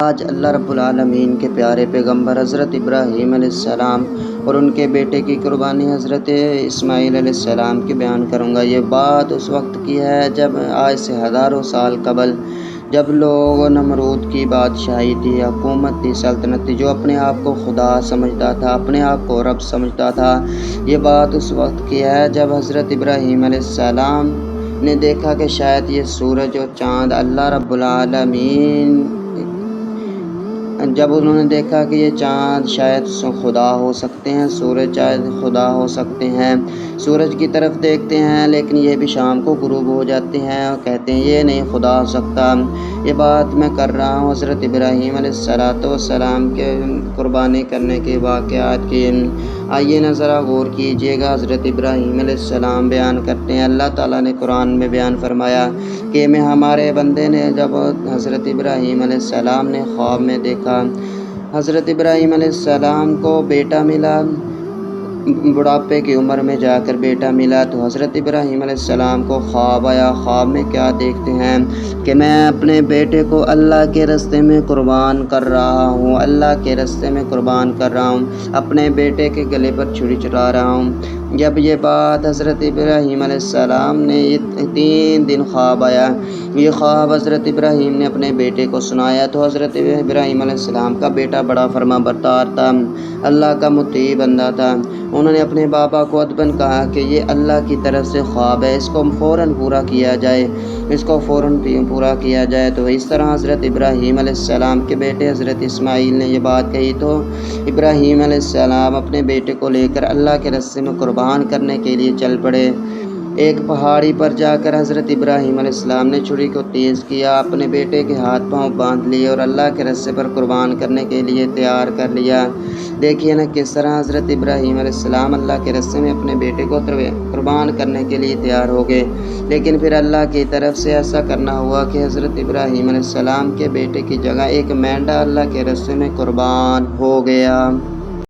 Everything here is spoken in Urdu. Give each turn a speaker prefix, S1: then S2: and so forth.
S1: آج اللہ رب العالمین کے پیارے پیغمبر حضرت ابراہیم علیہ السلام اور ان کے بیٹے کی قربانی حضرت اسماعیل علیہ السلام کی بیان کروں گا۔ یہ بات اس وقت کی ہے جب آج سے ہزاروں سال قبل جب لوگ نمرود کی بادشاہی تھی، حکومت تھی، سلطنت تھی، جو اپنے آپ کو خدا سمجھتا تھا، اپنے آپ کو رب سمجھتا تھا۔ یہ بات اس وقت کی ہے جب حضرت ابراہیم علیہ السلام نے دیکھا کہ شاید یہ سورج اور چاند اللہ رب العالمین، جب انہوں نے دیکھا کہ یہ چاند شاید خدا ہو سکتے ہیں، سورج شاید خدا ہو سکتے ہیں، سورج کی طرف دیکھتے ہیں لیکن یہ بھی شام کو غروب ہو جاتے ہیں اور کہتے ہیں یہ نہیں خدا ہو سکتا۔ یہ بات میں کر رہا ہوں حضرت ابراہیم علیہ السلام کے قربانی کرنے کے واقعات کی۔ آئیے نہ ذرا غور کیجیے گا۔ حضرت ابراہیم علیہ السلام بیان کرتے ہیں، اللہ تعالیٰ نے قرآن میں بیان فرمایا کہ ہمارے بندے نے جب حضرت ابراہیم علیہ السلام نے خواب میں دیکھا، حضرت ابراہیم علیہ السلام کو بیٹا ملا، بڑھاپے کی عمر میں جا کر بیٹا ملا، تو حضرت ابراہیم علیہ السلام کو خواب آیا۔ خواب میں کیا دیکھتے ہیں کہ میں اپنے بیٹے کو اللہ کے راستے میں قربان کر رہا ہوں، اللہ کے راستے میں قربان کر رہا ہوں، اپنے بیٹے کے گلے پر چھری چلا رہا ہوں۔ جب یہ بات حضرت ابراہیم علیہ السلام نے 3 دن خواب آیا، یہ خواب حضرت ابراہیم نے اپنے بیٹے کو سنایا، تو حضرت ابراہیم علیہ السلام کا بیٹا بڑا فرما بردار تھا، اللہ کا مطیع بندہ تھا۔ انہوں نے اپنے بابا کو ادباً کہا کہ یہ اللہ کی طرف سے خواب ہے، اس کو فوراً پورا کیا جائے، اس کو فوراً پورا کیا جائے۔ تو اس طرح حضرت ابراہیم علیہ السلام کے بیٹے حضرت اسماعیل نے یہ بات کہی، تو ابراہیم علیہ السلام اپنے بیٹے کو لے کر اللہ کے راستے میں قربان کرنے کے لیے چل پڑے۔ ایک پہاڑی پر جا کر حضرت ابراہیم علیہ السلام نے چھری کو تیز کیا، اپنے بیٹے کے ہاتھ پاؤں باندھ لیے اور اللہ کے راستے پر قربان کرنے کے لیے تیار کر لیا۔ دیکھیے نا کس طرح حضرت ابراہیم علیہ السلام اللہ کے راستے میں اپنے بیٹے کو قربان کرنے کے لیے تیار ہو گئے، لیکن پھر اللہ کی طرف سے ایسا کرنا ہوا کہ حضرت ابراہیم علیہ السلام کے بیٹے کی جگہ ایک مینڈا اللہ کے راستے میں قربان ہو گیا۔